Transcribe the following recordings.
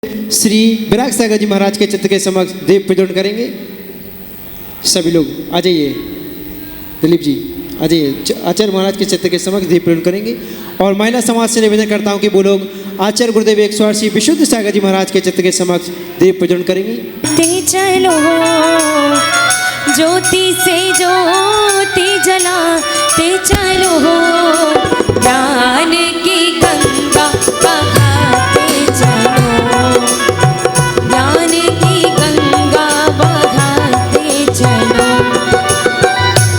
श्री विराग सागर जी महाराज के चित्र के समक्ष दीप प्रज्वलन करेंगे। सभी लोग आ जाइए। दिलीप जी आ जाइए। आचार्य महाराज के चित्र के समक्ष दीप प्रज्वलन करेंगे। और महिला समाज से निवेदन करता हूँ कि वो लोग आचार्य गुरुदेव 108 श्री विशुद्ध सागर जी महाराज के चित्र के समक्ष दीप प्रज्वलन करेंगे। चलो ज्योति से ज्योति जलाते चलो, ज्ञान की गंगा बहाते चलो, ज्ञान की गंगा बहाते चलो।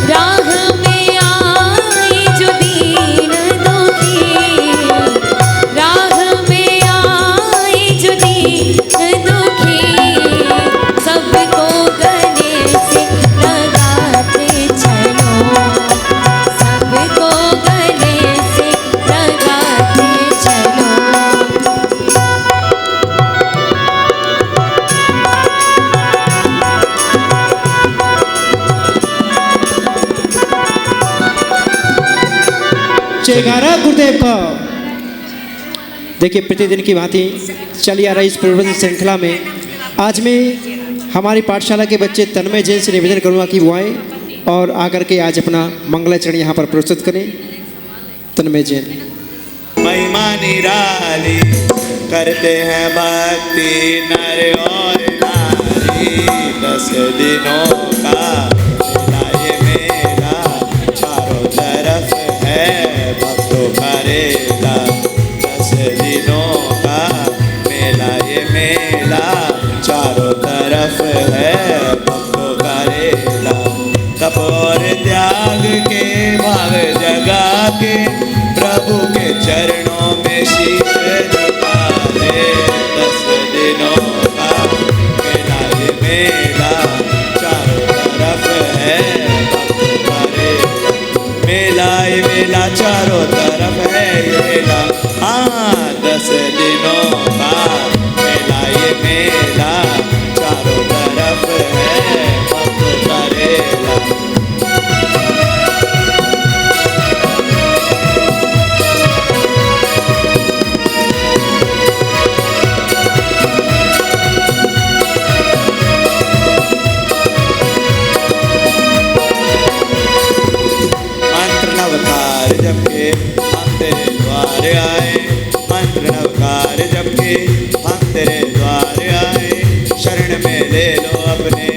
राह में आए जो दीन दुखी, राह में आए जो दीन दुखी, सबको गले से लगाते चलो, सबको गले से लगाते चलो। जयकारा गुरुदेव का। देखिए प्रतिदिन की भांति चली आ रही इस प्रवचन श्रृंखला में आज मैं हमारी पाठशाला के बच्चे तन्मय जैन से निवेदन करूँगा कि वो आए और आकर के आज अपना मंगलाचरण यहाँ पर प्रस्तुत करें। तन्मय जैन। महिमा निराली करते हैं भक्ति नर और नारी, 10 दिनों का मेला ये मेला चारों तरफ है भक्तों का रेला। 10 दिनों का मेला ये मेला चारों तरफ है भक्तों का रेला। तप और त्याग के भाग जगा के प्रभु के चरणों में शीश झुका दे। 10 दिनों का मेला ये मेला चारों तरफ है भक्तों का रेला। मेला ये मेला चारों तरफ है ये मेला, हाँ 10 दिनों का मेला ये मेला चारों तरफ है भक्तों का रेला। मंत्र नवकार जपके हम तेरे द्वार आए, मंत्र नवकार जपके हम तेरे द्वार आए। शरण में ले लो अपने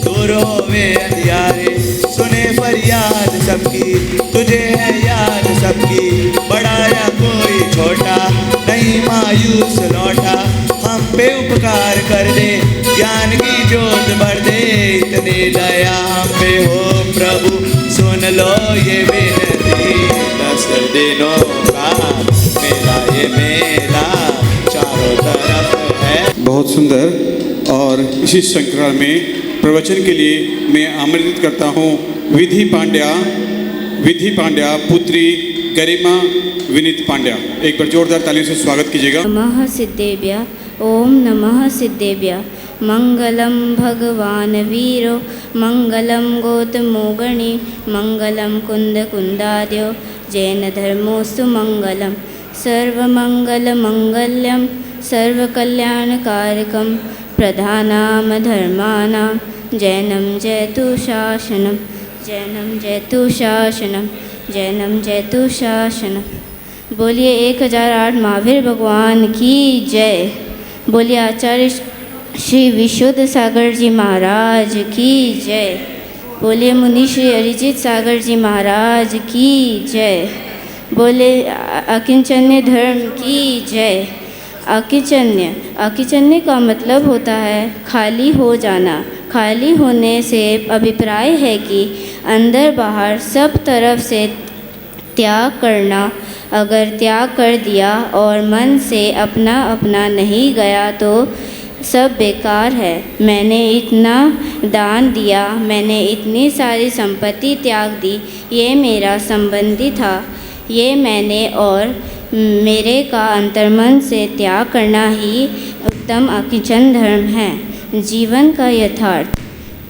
दूर होवे अंधियारे, सुने फरियाद सबकी तुझे है याद सबकी। बड़ा या कोई छोटा नहीं मायूस लौटा, हम पे उपकार कर दे ज्ञान की जोत भर दे। इतनी दया हम पे हो प्रभु सुन लो ये विनती। 10 दिनों का मेला ये मेला चारों तरफ है। बहुत सुंदर। और इसी श्रृंखला में प्रवचन के लिए मैं आमंत्रित करता हूँ विधि पांड्या पुत्री गरिमा विनीत पांड्या। एक बार जोरदार तालियों से स्वागत कीजिएगा। नमः सिद्धेभ्यः। ओम नमः सिद्धेभ्यः। मंगलम भगवान वीरो, मंगलम गौतमोगणी, मंगलम कुंद कुंदाद्यो, जैन धर्मोस्तु मंगलम। सर्वमंगल मंगल्यम सर्वकल्याणकारकम, प्रधानाम धर्माणां जैनम जयतु शासनम, जैनम जयतु शासनम, जैनम जयतु शासनम। बोलिए 1008 महावीर भगवान की जय। बोलिए आचार्य श्री विशुद्ध सागर जी महाराज की जय। बोलिए मुनि श्री अरिजीत सागर जी महाराज की जय। बोले अकिंचन्य धर्म की जय। अकिंचन्य का मतलब होता है खाली हो जाना। खाली होने से अभिप्राय है कि अंदर बाहर सब तरफ से त्याग करना। अगर त्याग कर दिया और मन से अपना अपना नहीं गया तो सब बेकार है। मैंने इतना दान दिया, मैंने इतनी सारी संपत्ति त्याग दी, ये मेरा संबंधी था, ये मैंने और मेरे का अंतर्मन से त्याग करना ही उत्तम अकिंचन धर्म है। जीवन का यथार्थ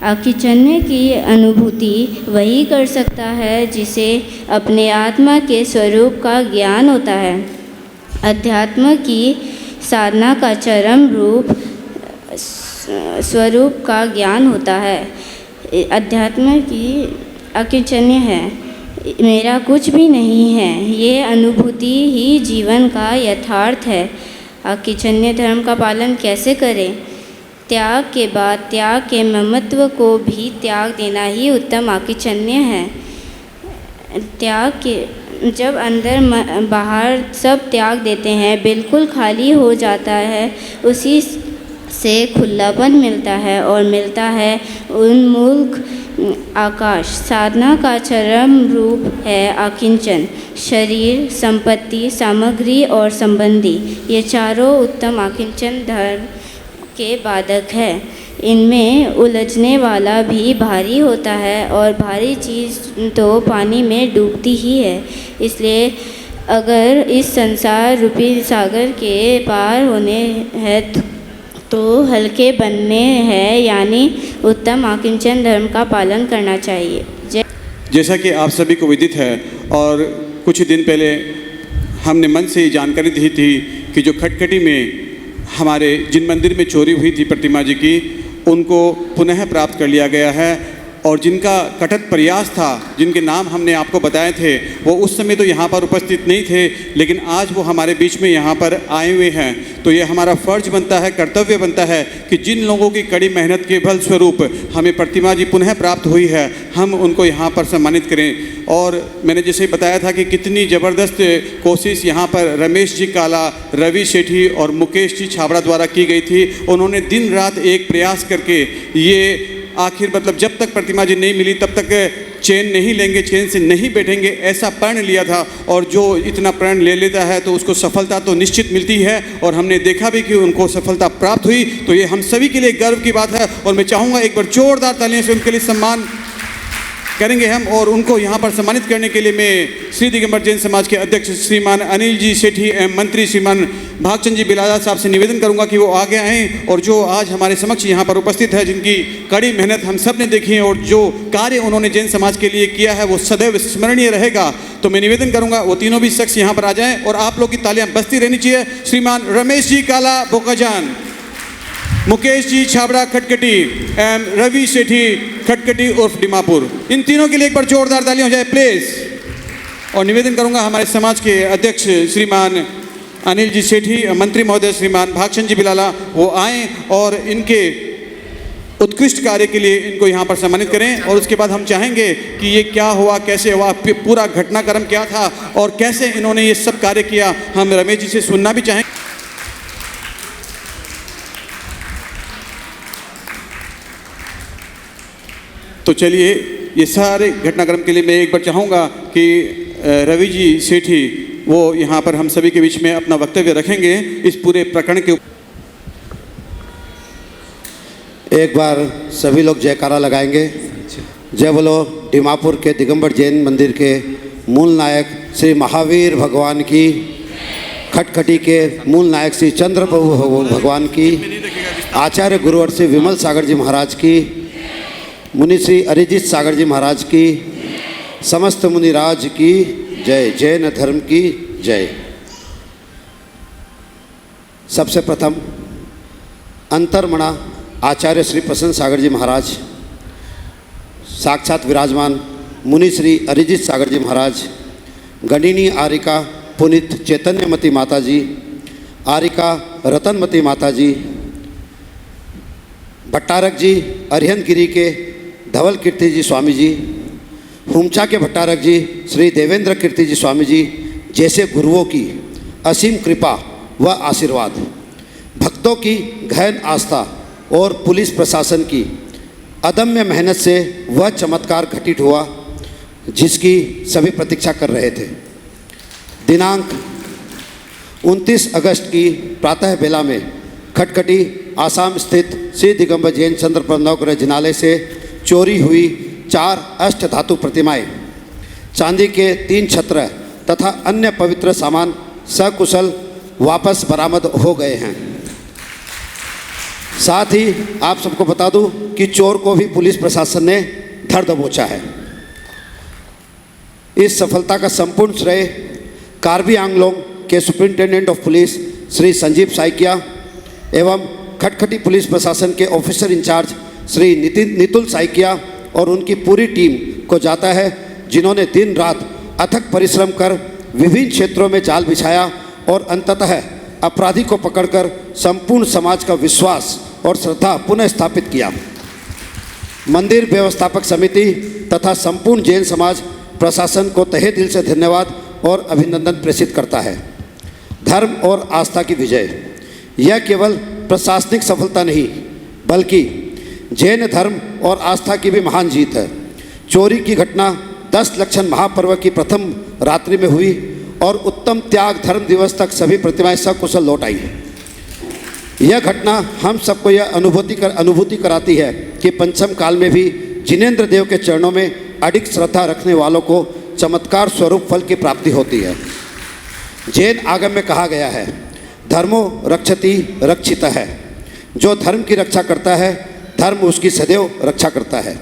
अकिंचन्य की अनुभूति वही कर सकता है जिसे अपने आत्मा के स्वरूप का ज्ञान होता है। अध्यात्म की साधना का चरम रूप स्वरूप का ज्ञान होता है। अध्यात्म की अकिंचन्य है, मेरा कुछ भी नहीं है, ये अनुभूति ही जीवन का यथार्थ है। अकिंचन्य धर्म का पालन कैसे करें? त्याग के बाद त्याग के ममत्व को भी त्याग देना ही उत्तम अकिंचन्य है। त्याग के जब अंदर बाहर सब त्याग देते हैं, बिल्कुल खाली हो जाता है, उसी से खुलापन मिलता है और मिलता है उन्मुख आकाश। साधना का चरम रूप है अकिंचन। शरीर, संपत्ति, सामग्री और संबंधी, ये चारों उत्तम अकिंचन धर्म के बाधक है। इनमें उलझने वाला भी भारी होता है और भारी चीज़ तो पानी में डूबती ही है। इसलिए अगर इस संसार रूपी सागर के पार होने है तो हल्के बनने हैं, यानी उत्तम अकिंचन धर्म का पालन करना चाहिए। जैसा कि आप सभी को विदित है और कुछ दिन पहले हमने मन से ये जानकारी दी थी कि जो खटखटी में हमारे जिन मंदिर में चोरी हुई थी प्रतिमा जी की, उनको पुनः प्राप्त कर लिया गया है। और जिनका कठिन प्रयास था, जिनके नाम हमने आपको बताए थे, वो उस समय तो यहाँ पर उपस्थित नहीं थे, लेकिन आज वो हमारे बीच में यहाँ पर आए हुए हैं। तो ये हमारा फ़र्ज बनता है, कर्तव्य बनता है कि जिन लोगों की कड़ी मेहनत के फल स्वरूप हमें प्रतिमा जी पुनः प्राप्त हुई है, हम उनको यहाँ पर सम्मानित करें। और मैंने जैसे बताया था कि कितनी ज़बरदस्त कोशिश यहाँ पर रमेश जी काला, रवि सेठी और मुकेश जी छाबड़ा द्वारा की गई थी। उन्होंने दिन रात एक प्रयास करके ये आखिर मतलब जब तक प्रतिमा जी नहीं मिली तब तक चैन नहीं लेंगे, चैन से नहीं बैठेंगे, ऐसा प्रण लिया था। और जो इतना प्रण ले लेता है तो उसको सफलता तो निश्चित मिलती है, और हमने देखा भी कि उनको सफलता प्राप्त हुई। तो ये हम सभी के लिए गर्व की बात है, और मैं चाहूँगा एक बार जोरदार तालियों से उनके लिए सम्मान करेंगे हम। और उनको यहाँ पर सम्मानित करने के लिए मैं श्री दिगंबर जैन समाज के अध्यक्ष श्रीमान अनिल जी सेठी एवं मंत्री श्रीमान भागचंद जी बिलादा साहब से निवेदन करूँगा कि वो आगे आएँ, और जो आज हमारे समक्ष यहाँ पर उपस्थित है, जिनकी कड़ी मेहनत हम सब ने देखी है और जो कार्य उन्होंने जैन समाज के लिए किया है वो सदैव स्मरणीय रहेगा। तो मैं निवेदन करूँगा वो तीनों भी शख्स यहाँ पर आ जाएँ, और आप लोग की तालियाँ बजती रहनी चाहिए। श्रीमान रमेश जी काला बोकाजान, मुकेश जी छाबड़ा खटखटी एवं रवि सेठी खटखटी उर्फ दीमापुर, इन तीनों के लिए एक बार जोरदार तालियां हो जाए प्लीज। और निवेदन करूंगा हमारे समाज के अध्यक्ष श्रीमान अनिल जी सेठी, मंत्री महोदय श्रीमान भागचंद जी बिलाला, वो आएँ और इनके उत्कृष्ट कार्य के लिए इनको यहाँ पर सम्मानित करें। और उसके बाद हम चाहेंगे कि ये क्या हुआ, कैसे हुआ, पूरा घटनाक्रम क्या था और कैसे इन्होंने ये सब कार्य किया, हम रमेश जी से सुनना भी चाहेंगे। तो चलिए, ये सारे घटनाक्रम के लिए मैं एक बार चाहूँगा कि रवि जी सेठी वो यहाँ पर हम सभी के बीच में अपना वक्तव्य रखेंगे इस पूरे प्रकरण के। एक बार सभी लोग जयकारा लगाएंगे। जय बोलो दीमापुर के दिगंबर जैन मंदिर के मूल नायक श्री महावीर भगवान की, खटखटी के मूल नायक श्री चंद्र प्रभु भगवान की, आचार्य गुरुवर श्री विमल सागर जी महाराज की, मुनि श्री अरिजीत सागर जी महाराज की, समस्त मुनिराज की जय, जैन धर्म की जय। सबसे प्रथम अंतर्मणा आचार्य श्री प्रसन्न सागर जी महाराज, साक्षात विराजमान मुनि श्री अरिजीत सागर जी महाराज, गणिनी आरिका पुनित चैतन्यमती माता जी, आरिका रतनमती माता जी, भट्टारक जी अरिहंत गिरी के धवल कीर्ति जी स्वामी जी, हुमचा के भट्टारक जी श्री देवेंद्र कीर्ति जी स्वामी जी जैसे गुरुओं की असीम कृपा व आशीर्वाद, भक्तों की गहन आस्था और पुलिस प्रशासन की अदम्य मेहनत से वह चमत्कार घटित हुआ जिसकी सभी प्रतीक्षा कर रहे थे। दिनांक 29 अगस्त की प्रातः बेला में खटखटी आसाम स्थित श्री दिगंबर जैन चंद्र प्रभु नवग्रह जिनालय से चोरी हुई 4 अष्ट धातु प्रतिमाएं, चांदी के 3 छत्र तथा अन्य पवित्र सामान सकुशल वापस बरामद हो गए हैं। साथ ही आप सबको बता दूं कि चोर को भी पुलिस प्रशासन ने धर दबोचा है। इस सफलता का संपूर्ण श्रेय कार्बी आंगलोंग के superintendent of police Shri Sanjeev Saikia एवं खटखटी पुलिस प्रशासन के ऑफिसर इंचार्ज श्री नितुल साइकिया और उनकी पूरी टीम को जाता है, जिन्होंने दिन रात अथक परिश्रम कर विभिन्न क्षेत्रों में जाल बिछाया और अंततः अपराधी को पकड़कर संपूर्ण समाज का विश्वास और श्रद्धा पुनः स्थापित किया। मंदिर व्यवस्थापक समिति तथा संपूर्ण जैन समाज प्रशासन को तहे दिल से धन्यवाद और अभिनंदन प्रेषित करता है। धर्म और आस्था की विजय, यह केवल प्रशासनिक सफलता नहीं बल्कि जैन धर्म और आस्था की भी महान जीत है। चोरी की घटना 10 लक्षण महापर्व की प्रथम रात्रि में हुई और उत्तम त्याग धर्म दिवस तक सभी प्रतिमाएं सकुशल लौट आई। यह घटना हम सबको यह अनुभूति कराती है कि पंचम काल में भी जिनेंद्र देव के चरणों में अडिग श्रद्धा रखने वालों को चमत्कार स्वरूप फल की प्राप्ति होती है। जैन आगम में कहा गया है, धर्मो रक्षति रक्षितः है। जो धर्म की रक्षा करता है, धर्म उसकी सदैव रक्षा करता है।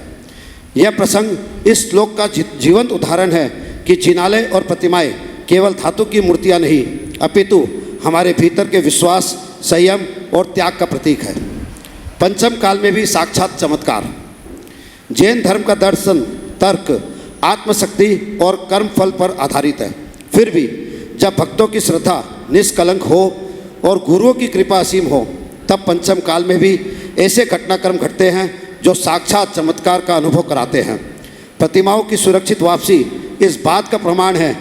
यह प्रसंग इस श्लोक का जीवंत उदाहरण है कि जिनालय और प्रतिमाएं केवल धातु की मूर्तियां नहीं अपितु हमारे भीतर के विश्वास, संयम और त्याग का प्रतीक है। पंचम काल में भी साक्षात चमत्कार। जैन धर्म का दर्शन तर्क, आत्मशक्ति और कर्म फल पर आधारित है। फिर भी जब भक्तों की श्रद्धा निष्कलंक हो और गुरुओं की कृपा असीम हो, तब पंचम काल में भी ऐसे घटनाक्रम घटते हैं जो साक्षात चमत्कार का अनुभव कराते हैं। प्रतिमाओं की सुरक्षित वापसी इस बात का प्रमाण है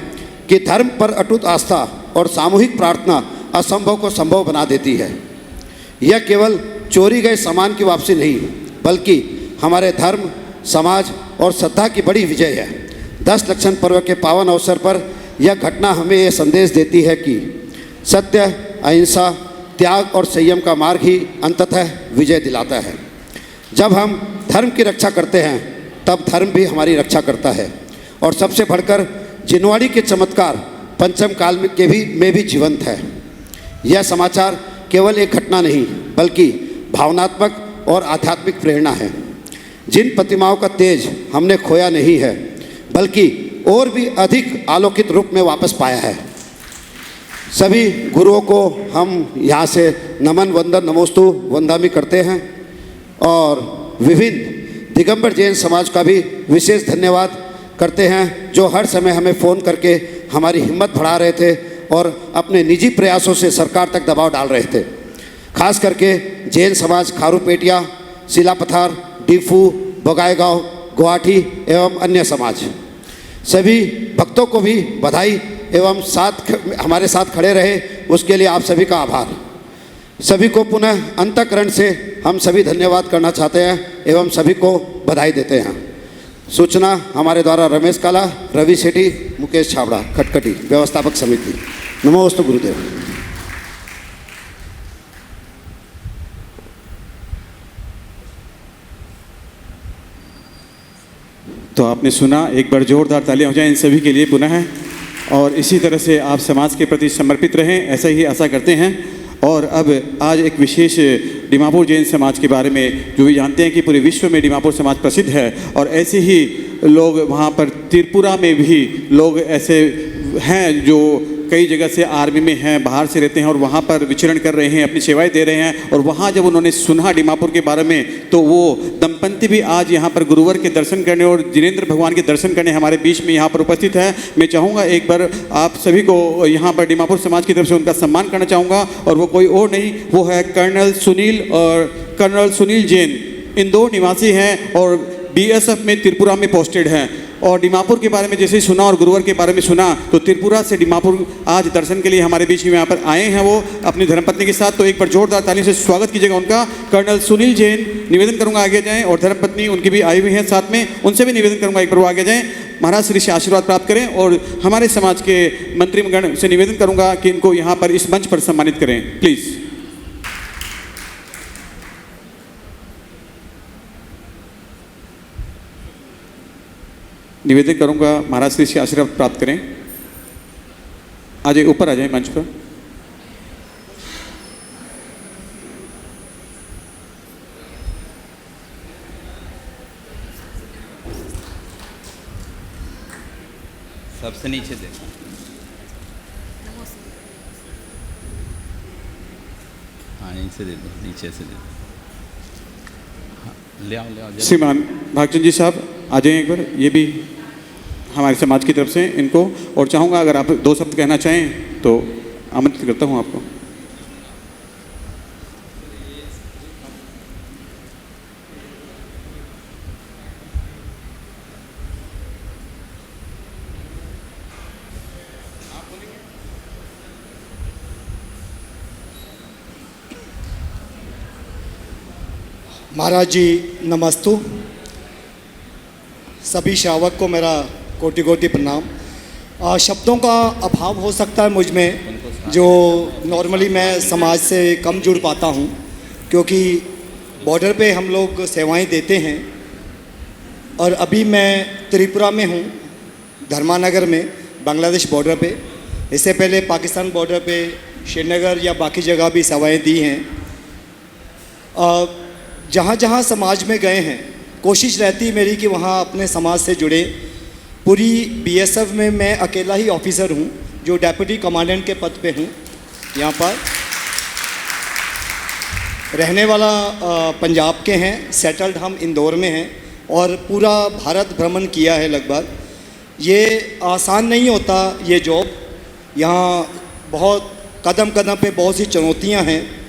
कि धर्म पर अटूट आस्था और सामूहिक प्रार्थना असंभव को संभव बना देती है। यह केवल चोरी गए सामान की वापसी नहीं बल्कि हमारे धर्म, समाज और श्रद्धा की बड़ी विजय है। 10 लक्षण पर्व के पावन अवसर पर यह घटना हमें यह संदेश देती है कि सत्य, अहिंसा, त्याग और संयम का मार्ग ही अंततः विजय दिलाता है। जब हम धर्म की रक्षा करते हैं तब धर्म भी हमारी रक्षा करता है। और सबसे बढ़कर जिनवाड़ी के चमत्कार पंचम काल में भी जीवंत है। यह समाचार केवल एक घटना नहीं बल्कि भावनात्मक और आध्यात्मिक प्रेरणा है। जिन प्रतिमाओं का तेज हमने खोया नहीं है बल्कि और भी अधिक आलोकित रूप में वापस पाया है। सभी गुरुओं को हम यहाँ से नमन, वंदन, नमोस्तु, वंदामी करते हैं और विभिन्न दिगंबर जैन समाज का भी विशेष धन्यवाद करते हैं, जो हर समय हमें फ़ोन करके हमारी हिम्मत बढ़ा रहे थे और अपने निजी प्रयासों से सरकार तक दबाव डाल रहे थे। खास करके जैन समाज खारूपेटिया, सिलापथार, डीफू, बगाईगांव, गुवाहाटी एवं अन्य समाज, सभी भक्तों को भी बधाई एवं हमारे साथ खड़े रहे उसके लिए आप सभी का आभार। सभी को पुनः अंतःकरण से हम सभी धन्यवाद करना चाहते हैं एवं सभी को बधाई देते हैं। सूचना हमारे द्वारा रमेश काला, रवि सेठी, मुकेश छाबड़ा, खटखटी व्यवस्थापक समिति। नमोस्तु गुरुदेव। तो आपने सुना, एक बार जोरदार तालियां हो जाएं इन सभी के लिए पुनः। और इसी तरह से आप समाज के प्रति समर्पित रहें, ऐसा ही आशा करते हैं। और अब आज एक विशेष डिमापुर जैन समाज के बारे में, जो भी जानते हैं कि पूरे विश्व में डिमापुर समाज प्रसिद्ध है और ऐसे ही लोग वहाँ पर त्रिपुरा में भी लोग ऐसे हैं जो कई जगह से आर्मी में हैं, बाहर से रहते हैं और वहाँ पर विचरण कर रहे हैं, अपनी सेवाएं दे रहे हैं। और वहाँ जब उन्होंने सुना डिमापुर के बारे में तो वो दंपति भी आज यहाँ पर गुरुवर के दर्शन करने और जिनेंद्र भगवान के दर्शन करने हमारे बीच में यहाँ पर उपस्थित है। मैं चाहूँगा एक बार आप सभी को यहाँ पर डिमापुर समाज की तरफ से उनका सम्मान करना चाहूँगा। और वो कोई और नहीं, वो है कर्नल सुनील जैन। इंदौर निवासी हैं और BSF में त्रिपुरा में पोस्टेड हैं। और डिमापुर के बारे में जैसे सुना और गुरुवर के बारे में सुना तो त्रिपुरा से डिमापुर आज दर्शन के लिए हमारे बीच में यहाँ पर आए हैं वो अपनी धर्मपत्नी के साथ। तो एक बार जोरदार ताली से स्वागत कीजिएगा उनका। कर्नल सुनील जैन, निवेदन करूँगा आगे जाएँ और धर्मपत्नी उनकी भी आई हुई हैं साथ में, उनसे भी निवेदन करूँगा एक बार वो आगे जाएँ, महाराज श्री से आशीर्वाद प्राप्त करें। और हमारे समाज के मंत्रीगण से निवेदन करूँगा कि इनको यहाँ पर इस मंच पर सम्मानित करें प्लीज़। निवेदन करूंगा महाराज श्री से आशीर्वाद प्राप्त करें। आ जाए, ऊपर आ जाए मंच पर। सबसे नीचे देखो। यहीं से दे दो, नीचे से दे दो। हाँ, ले आओ जल्दी। श्रीमान भागचंद जी साहब आ जाइए एक बार, ये भी हमारे समाज की तरफ से इनको, और चाहूँगा अगर आप 2 शब्द कहना चाहें तो आमंत्रित करता हूँ आपको। महाराज जी नमस्तु। सभी श्रावक को मेरा कोटि कोटि प्रणाम। शब्दों का अभाव हो सकता है मुझ में, जो नॉर्मली मैं समाज से कम जुड़ पाता हूँ, क्योंकि बॉर्डर पे हम लोग सेवाएं देते हैं। और अभी मैं त्रिपुरा में हूँ, धर्मानगर में, बांग्लादेश बॉर्डर पे। इससे पहले पाकिस्तान बॉर्डर पे श्रीनगर या बाकी जगह भी सेवाएं दी हैं। जहाँ जहाँ समाज में गए हैं, कोशिश रहती है मेरी कि वहाँ अपने समाज से जुड़े। पूरी बीएसएफ में मैं अकेला ही ऑफिसर हूँ जो डेप्यूटी कमांडेंट के पद पे हूँ। यहाँ पर रहने वाला पंजाब के हैं, सेटल्ड हम इंदौर में हैं और पूरा भारत भ्रमण किया है लगभग। ये आसान नहीं होता ये जॉब। यहाँ बहुत कदम कदम पे बहुत सी चुनौतियाँ हैं।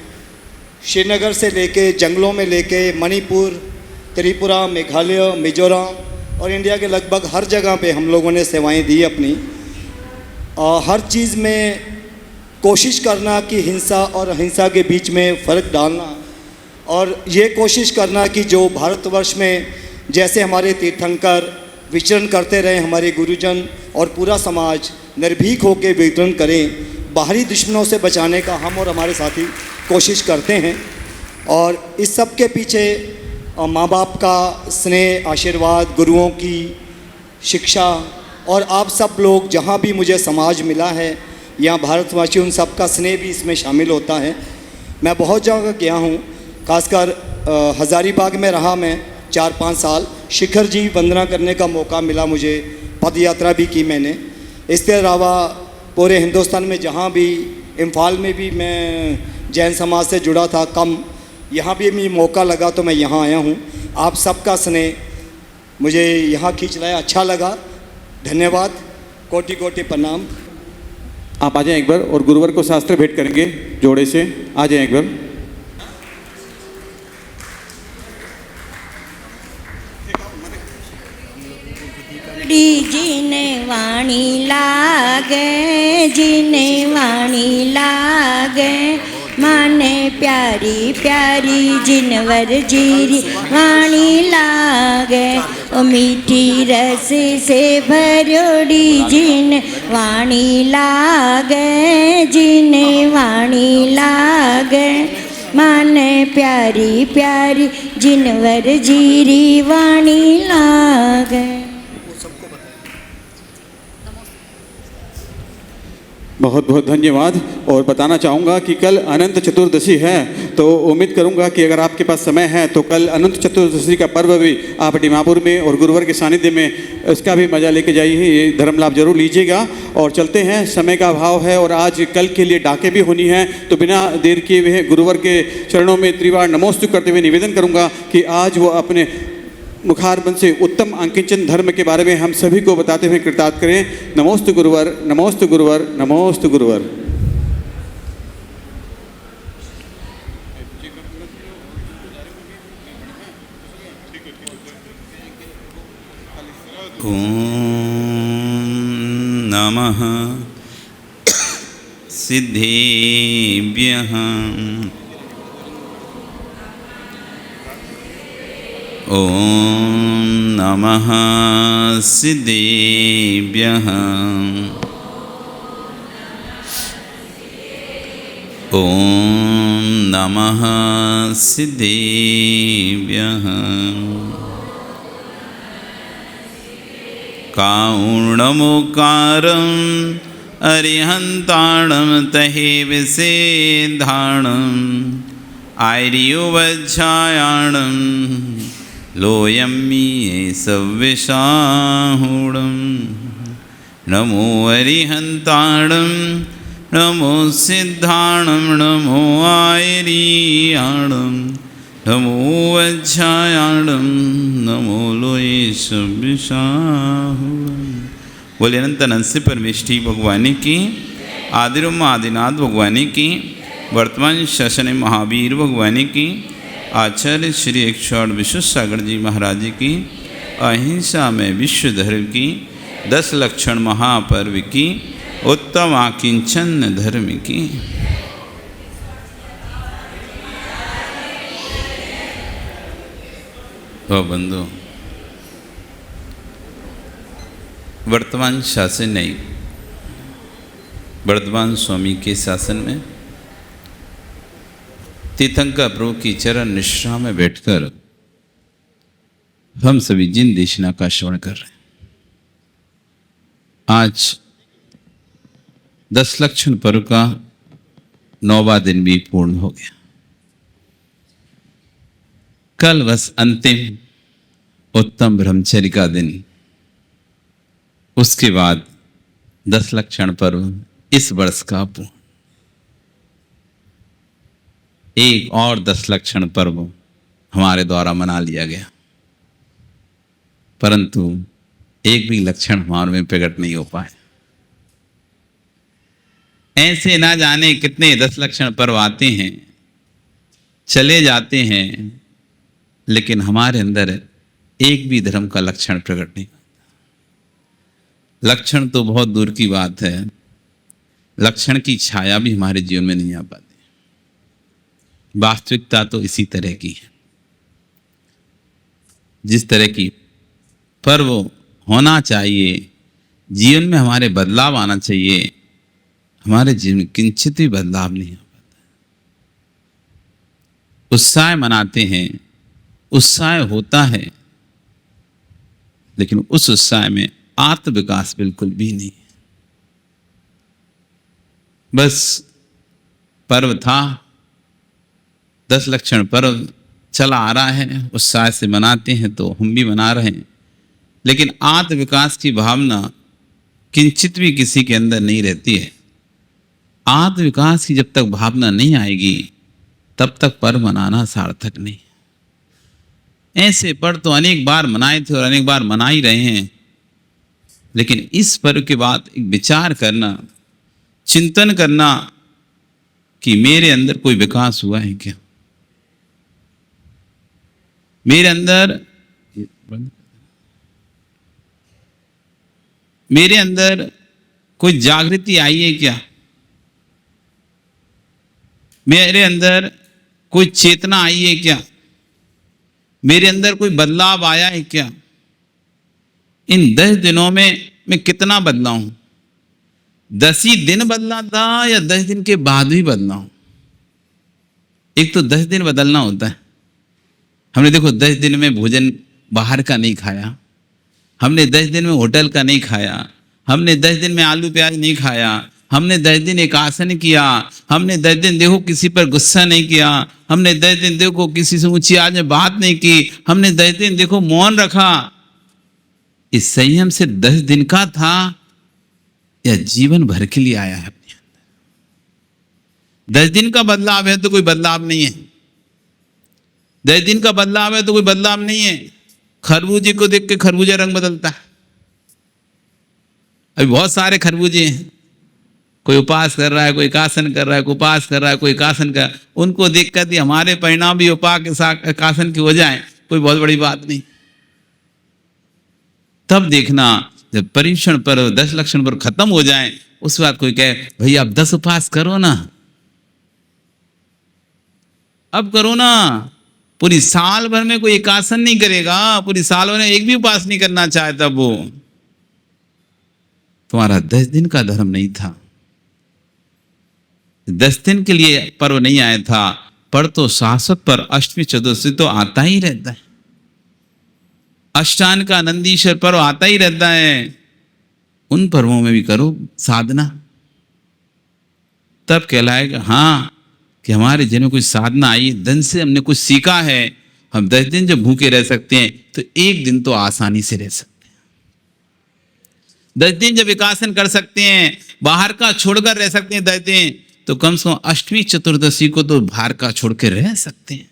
श्रीनगर से लेके जंगलों में लेके मणिपुर, त्रिपुरा, मेघालय, मिजोरम और इंडिया के लगभग हर जगह पे हम लोगों ने सेवाएं दी अपनी। हर चीज़ में कोशिश करना कि हिंसा और अहिंसा के बीच में फ़र्क डालना, और ये कोशिश करना कि जो भारतवर्ष में जैसे हमारे तीर्थंकर विचरण करते रहे, हमारे गुरुजन और पूरा समाज निर्भीक होकर विचरण करें। बाहरी दुश्मनों से बचाने का हम और हमारे साथी कोशिश करते हैं। और इस सब के पीछे माँ बाप का स्नेह, आशीर्वाद, गुरुओं की शिक्षा और आप सब लोग जहाँ भी मुझे समाज मिला है, यहाँ भारतवासी, उन सब का स्नेह भी इसमें शामिल होता है। मैं बहुत जगह गया हूँ, खासकर हज़ारीबाग में रहा मैं 4-5 साल। शिखर जी वंदना करने का मौका मिला मुझे, पद यात्रा भी की मैंने। इसके अलावा पूरे हिंदुस्तान में जहाँ भी, इम्फाल में भी मैं जैन समाज से जुड़ा था कम, यहाँ भी मुझे मौका लगा तो मैं यहाँ आया हूँ। आप सबका स्नेह मुझे यहाँ खींच रहा है, अच्छा लगा। धन्यवाद, कोटि कोटि प्रणाम। आप आ जाएं एक बार और गुरुवर को शास्त्र भेंट करेंगे जोड़े से। आ जाएं एक बार। जिने वाणी लागे, जिने वाणी लागे, माने प्यारी प्यारी जिनवर जीरी वाणी लागे। ओ मीठी रस से भरोड़ी जिन वाणी लागे, जिने वाणी लागे, माने प्यारी प्यारी जिनवर जीरी वाणी लागे। बहुत बहुत धन्यवाद। और बताना चाहूँगा कि कल अनंत चतुर्दशी है, तो उम्मीद करूँगा कि अगर आपके पास समय है तो कल अनंत चतुर्दशी का पर्व भी आप डिमापुर में और गुरुवर के सानिध्य में इसका भी मजा लेके जाइए, ये धर्म लाभ जरूर लीजिएगा। और चलते हैं, समय का अभाव है और आज कल के लिए डाकें भी होनी है, तो बिना देर किए हुए गुरुवर के चरणों में त्रिवार नमोस्तु करते हुए निवेदन करूँगा कि आज वो अपने मुखारबंद से उत्तम अंकिंचन धर्म के बारे में हम सभी को बताते हुए कृतार्थ करें। नमोस्तु गुरुवर, नमोस्तु गुरुवर, नमोस्तु गुरुवर। ओम नमः सिद्धेभ्यः। ओम नमः सिद्धेभ्यः। ओम नमः सिद्धेभ्यः। कारुण्यमुकारं अरिहन्ताणं तहे विसेधाणं आर्योवज्झायाणं लोयं ये सव्विशाहुणं। नमो अरिहन्ताणं नमो सिद्धाणं नमो आयरियाणं नमो वज्रायाणं नमो लोये सब्बिशाहुणं। बोले अनंत अनंत से परमेष्ठी भगवान की, आदिरम आदिनाथ भगवान की, वर्तमान शासन महावीर भगवान की, आचार्य श्री 108 विश्वसागर जी महाराज की, अहिंसा में विश्व धर्म की, 10 लक्षण महापर्व की, उत्तम आकिंचन धर्म की। बंधु, वर्तमान शासन नहीं, वर्तमान स्वामी के शासन में तीर्थंकर प्रभु की चरण निष्ठा में बैठकर हम सभी जिन देशना का श्रवण कर रहे हैं। आज 10 लक्षण पर्व का 9वां दिन भी पूर्ण हो गया। कल बस अंतिम उत्तम ब्रह्मचर्य का दिन, उसके बाद 10 लक्षण पर्व इस वर्ष का पूर्ण। एक और 10 लक्षण पर्व हमारे द्वारा मना लिया गया, परंतु एक भी लक्षण हमारे में प्रकट नहीं हो पाए। ऐसे ना जाने कितने 10 लक्षण पर्व आते हैं, चले जाते हैं, लेकिन हमारे अंदर एक भी धर्म का लक्षण प्रकट नहीं होता। लक्षण तो बहुत दूर की बात है, लक्षण की छाया भी हमारे जीवन में नहीं आ पाती। वास्तविकता तो इसी तरह की है। जिस तरह की पर्व होना चाहिए, जीवन में हमारे बदलाव आना चाहिए, हमारे जीवन में किंचित भी बदलाव नहीं हो पाता। उत्साह मनाते हैं, उत्साह होता है, लेकिन उस उत्साह में आत्म विकास बिल्कुल भी नहीं है। बस पर्व था, 10 लक्षण पर्व चला आ रहा है, उत्साह से मनाते हैं तो हम भी मना रहे हैं, लेकिन आत्म विकास की भावना किंचित भी किसी के अंदर नहीं रहती है। आत्म विकास की जब तक भावना नहीं आएगी, तब तक पर्व मनाना सार्थक नहीं। ऐसे पर्व तो अनेक बार मनाए थे और अनेक बार मना ही रहे हैं, लेकिन इस पर्व के बाद एक विचार करना, चिंतन करना कि मेरे अंदर कोई विकास हुआ है क्या, मेरे अंदर कोई जागृति आई है क्या, मेरे अंदर कोई चेतना आई है क्या, मेरे अंदर कोई बदलाव आया है क्या। इन 10 दिनों में मैं कितना बदला हूं? 10 ही दिन बदला था या 10 दिन के बाद भी बदला हूं? एक तो 10 दिन बदलना होता है। हमने देखो 10 दिन में भोजन बाहर का नहीं खाया, हमने 10 दिन में होटल का नहीं खाया, हमने 10 दिन में आलू प्याज नहीं खाया, हमने 10 दिन एक आसन किया, हमने 10 दिन देखो किसी पर गुस्सा नहीं किया, हमने 10 दिन देखो किसी से ऊंची आवाज में बात नहीं की, हमने 10 दिन देखो मौन रखा। इस संयम से 10 दिन का था या जीवन भर के लिए आया है अपने अंदर? 10 दिन का बदलाव है तो कोई बदलाव नहीं है, 10 दिन का बदलाव है तो कोई बदलाव नहीं है। खरबूजे को देख के खरबूजा रंग बदलता है। अभी बहुत सारे खरबूजे हैं, कोई उपास कर रहा है, कोई एकासन कर रहा है, कोई उपास कर रहा है, कोई एकासन कर, उनको देख कर हमारे परिणाम भी उपास के साथ एकासन के हो जाए, कोई बहुत बड़ी बात नहीं। तब देखना जब परीक्षण पर 10 लक्षण पर खत्म हो जाए, उस बात कोई कहे भैया आप 10 उपास करो ना, अब करो ना। पूरी साल भर में कोई एकासन नहीं करेगा, पूरी साल भर में एक भी उपास नहीं करना चाहता, वो तुम्हारा 10 दिन का धर्म नहीं था, 10 दिन के लिए पर्व नहीं आया था। पर तो शाश्वत पर अष्टमी चतुर्दशी तो आता ही रहता है, अष्टान का नंदीश्वर पर्व आता ही रहता है। उन पर्वों में भी करो साधना, तब कहलाएगा हाँ कि हमारे जीवन में कुछ साधना आई, दिन से हमने कुछ सीखा है। हम 10 दिन जब भूखे रह सकते हैं तो एक दिन तो आसानी से रह सकते हैं। 10 दिन जब एकासन कर सकते हैं, बाहर का छोड़कर रह सकते हैं 10 दिन, तो कम से कम अष्टमी चतुर्दशी को तो बाहर का छोड़ के रह सकते हैं।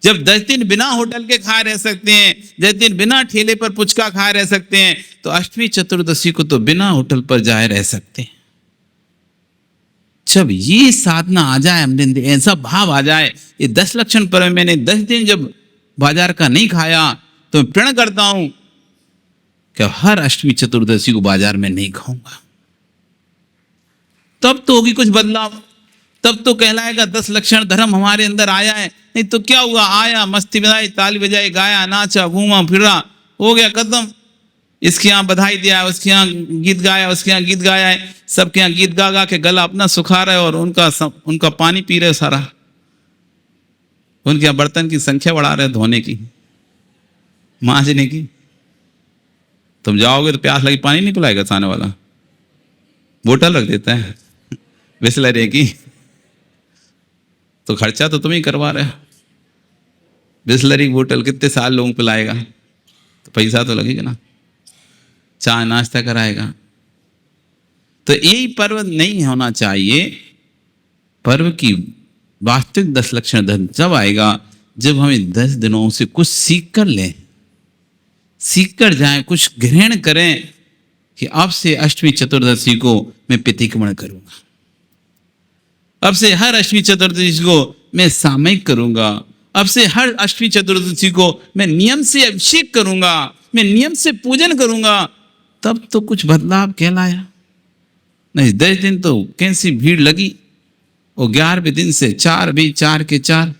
जब 10 दिन बिना होटल के खाए रह सकते हैं, 10 दिन बिना ठेले पर पुचका खाए रह सकते हैं, तो अष्टमी चतुर्दशी को तो बिना होटल पर जाए रह सकते हैं। जब ये साधना आ जाए, हमने ऐसा भाव आ जाए, ये 10 लक्षण पर्व मैंने 10 दिन जब बाजार का नहीं खाया, तो मैं प्रण करता हूं कि हर अष्टमी चतुर्दशी को बाजार में नहीं खाऊंगा। तब तो होगी कुछ बदलाव, तब तो कहलाएगा 10 लक्षण धर्म हमारे अंदर आया है। नहीं तो क्या हुआ, आया, मस्ती बजाई, ताली बजाई, गाया, नाचा, घूमा फिरा, हो गया खत्म। इसके यहाँ बधाई दिया है, उसके यहाँ गीत गाया, उसके यहाँ गीत गाया है, सबके यहाँ गीत गा गा के गला अपना सुखा रहे और उनका पानी पी रहे सारा। उनके यहाँ बर्तन की संख्या बढ़ा रहे, धोने की, मांजने की। तुम जाओगे तो प्यास लगी, पानी नहीं पिलाएगा सामने वाला, बोतल रख देता है बिसलरी की, तो खर्चा तो तुम ही करवा रहे हो। बिसलरी बोतल कितने साल लोगों को पिलाएगा, तो पैसा तो लगेगा ना, चाय नाश्ता कराएगा। तो यही पर्व नहीं होना चाहिए। पर्व की वास्तविक 10 लक्षण धर्म जब आएगा जब हमें 10 दिनों से कुछ सीख कर लें, सीख कर जाएं, कुछ ग्रहण करें कि अब से अष्टमी चतुर्दशी को मैं प्रतिक्रमण करूंगा, अब से हर अष्टमी चतुर्दशी को मैं सामयिक करूंगा, अब से हर अष्टमी चतुर्दशी को मैं नियम से अभिषेक करूंगा, मैं नियम से पूजन करूंगा। तब तो कुछ बदलाव कहलाया। नहीं 10 दिन तो कैसी भीड़ लगी, और 11वें दिन से 4 भी 4 के 4।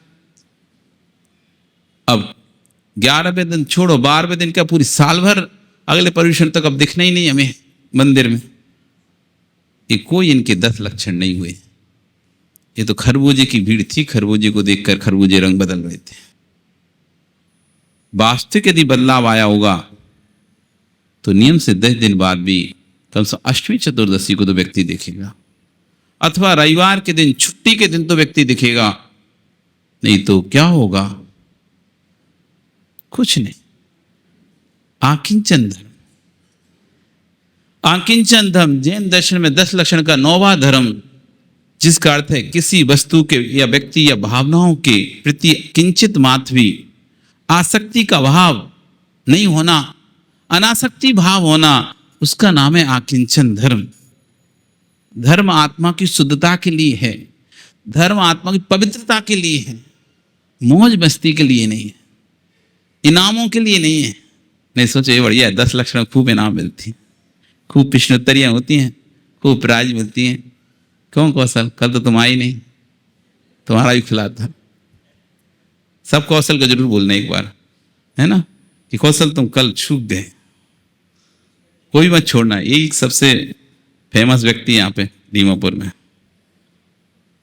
अब 11वें दिन छोड़ो, 12वें दिन क्या पूरी साल भर अगले पर्यूषण तक अब दिखना ही नहीं हमें मंदिर में। ये कोई इनके 10 लक्षण नहीं हुए। ये तो खरबूजे की भीड़ थी, खरबूजे को देखकर खरबूजे रंग बदल रहे थे। वास्तविक यदि बदलाव आया होगा तो नियम से 10 दिन बाद भी कम से कम अष्टमी चतुर्दशी को तो व्यक्ति देखेगा, अथवा रविवार के दिन, छुट्टी के दिन तो व्यक्ति दिखेगा। नहीं तो क्या होगा, कुछ नहीं। आकिंचन धर्म, आकिंचन धर्म जैन दर्शन में 10 लक्षण का 9वां धर्म, जिसका अर्थ है किसी वस्तु के या व्यक्ति या भावनाओं के प्रति किंचित मात्र भी आसक्ति का भाव नहीं होना, अनासक्ति भाव होना, उसका नाम है आकिंचन धर्म। धर्म आत्मा की शुद्धता के लिए है, धर्म आत्मा की पवित्रता के लिए है, मौज मस्ती के लिए नहीं है, इनामों के लिए नहीं है। नहीं सोचो ये बढ़िया है, 10 लक्षण खूब इनाम मिलती, खूब प्रश्नोत्तरियां होती हैं, खूब प्राइज मिलती हैं। क्यों कौशल, कल तो तुम आई नहीं, तुम्हारा भी खिला था। सब कौशल का जरूर बोलना एक बार, है ना, कि कौशल तुम कल छूट गए, कोई मत छोड़ना। यही सबसे फेमस व्यक्ति यहाँ पे दीमापुर में,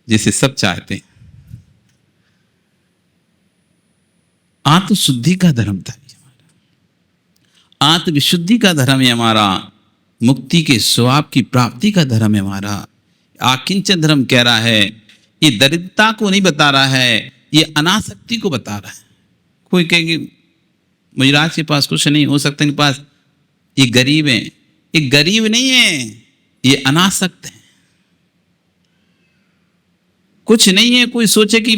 जिसे सब चाहते हैं। आत्मशुद्धि का धर्म था हमारा, आत्मविशुद्धि का धर्म है हमारा, मुक्ति के स्वभाव की प्राप्ति का धर्म है हमारा। आकिंचन धर्म कह रहा है, ये दरिद्रता को नहीं बता रहा है, ये अनासक्ति को बता रहा है। कोई कहेगी मुजराज के पास कुछ नहीं, हो सकता इनके पास, ये गरीब है। ये गरीब नहीं है, ये अनासक्त है, कुछ नहीं है। कोई सोचे कि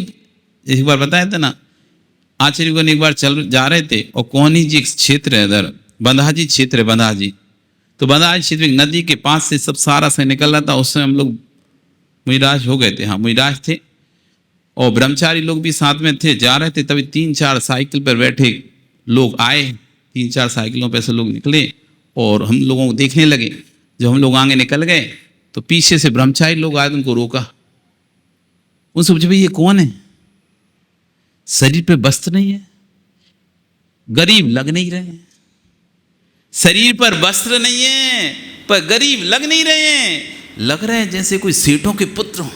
एक बार बताया था ना, आचार्य एक बार चल जा रहे थे और कोहनी जी एक क्षेत्र है इधर, बंधाजी क्षेत्र है, बंधाजी। तो बंधाजी क्षेत्र एक नदी के पास से सब सारा से निकल रहा था। उससे हम लोग मुजराज हो गए थे, हाँ मुजराज थे, और ब्रह्मचारी लोग भी साथ में थे, जा रहे थे। तभी 3-4 साइकिल पर बैठे लोग आए, 3-4 साइकिलों पर से लोग निकले और हम लोगों को देखने लगे। जब हम लोग आगे निकल गए तो पीछे से ब्रह्मचारी लोग आए, उनको रोका। उनसे पूछे भाई ये कौन है, शरीर पे वस्त्र नहीं है, गरीब लग नहीं रहे हैं, शरीर पर वस्त्र नहीं है पर गरीब लग नहीं रहे हैं, लग रहे हैं जैसे कोई सेठों के पुत्र हो,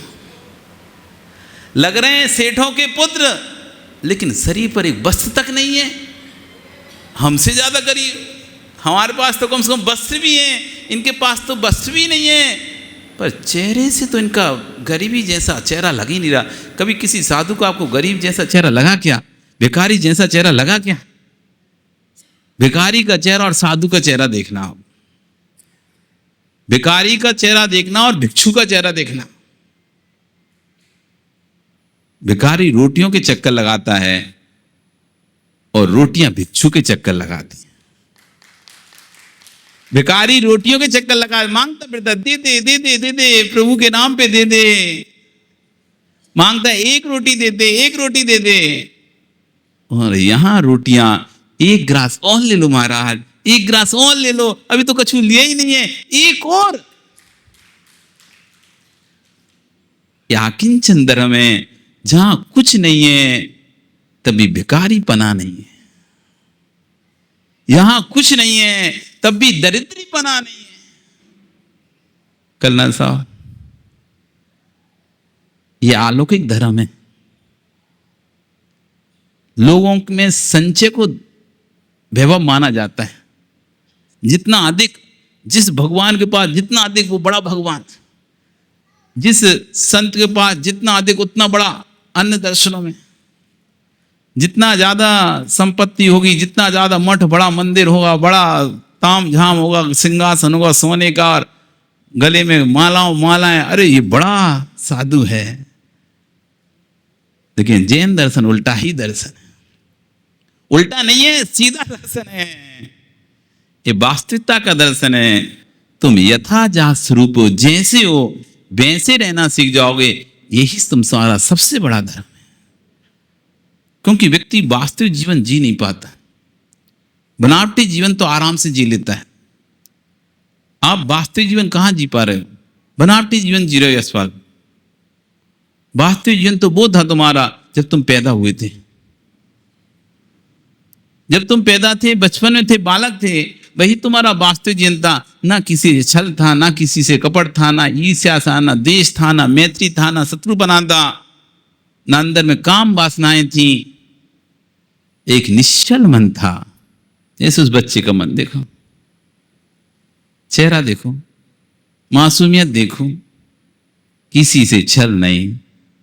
लग रहे हैं सेठों के पुत्र, लेकिन शरीर पर एक वस्त्र तक नहीं है। हमसे ज्यादा गरीब, हमारे पास तो कम से कम वस्त्र भी है, इनके पास तो वस्त्र भी नहीं है, पर चेहरे से तो इनका गरीबी जैसा चेहरा लग ही नहीं रहा। कभी किसी साधु को आपको गरीब जैसा चेहरा लगा क्या, भिखारी जैसा चेहरा लगा क्या? भिखारी का चेहरा और साधु का चेहरा देखना, भिखारी का चेहरा देखना और भिक्षु का चेहरा देखना। भिखारी रोटियों के चक्कर लगाता है और रोटियां भिक्षु के चक्कर लगाती हैं। भिखारी रोटियों के चक्कर लगा मांगता फिरता, दे दे दे दे दे दे, प्रभु के नाम पे दे दे, मांगता एक रोटी दे दे, एक रोटी दे दे। और यहां रोटियां, एक ग्रास और ले लो महाराज, एक ग्रास और ले लो, अभी तो कछु लिया ही नहीं है, एक और। आकिंचन धर्म में जहां कुछ नहीं है तभी भिखारी पना नहीं है, यहां कुछ नहीं है तब भी दरिद्री पना नहीं है। कलना साहब, ये अलौकिक धर्म है। लोगों में संचय को वैभव माना जाता है। जितना अधिक जिस भगवान के पास जितना अधिक वो बड़ा भगवान, जिस संत के पास जितना अधिक उतना बड़ा अन्य दर्शनों में। जितना ज्यादा संपत्ति होगी, जितना ज्यादा मठ, बड़ा मंदिर होगा, बड़ा ताम झाम होगा, सिंहासन होगा सोने का, और गले में मालाएं, अरे ये बड़ा साधु है। लेकिन जैन दर्शन उल्टा ही दर्शन है। उल्टा नहीं है, सीधा दर्शन है। ये वास्तविकता का दर्शन है। तुम यथा जा स्वरूप हो, जैसे हो वैसे रहना सीख जाओगे, यही तुम्हारा सबसे बड़ा धर्म है। क्योंकि व्यक्ति वास्तविक जीवन जी नहीं पाता, बनावटी जीवन तो आराम से जी लेता है। आप वास्तविक जीवन कहां जी पा रहे हो? बनावटी जीवन जी रहे हो यशपाल। वास्तविक जीवन तो वो था तुम्हारा जब तुम पैदा हुए थे। जब तुम पैदा थे, बचपन में थे, बालक थे, वही तुम्हारा वास्तविक जीवन था। ना किसी से छल था, ना किसी से कपट था, ना ईर्ष्या था, ना देश था, ना मैत्री था, ना शत्रुपना था, ना अंदर में काम वासनाएं थी। एक निश्चल मन था। जैसे उस बच्चे का मन देखो, चेहरा देखो, मासूमियत देखो, किसी से छल नहीं,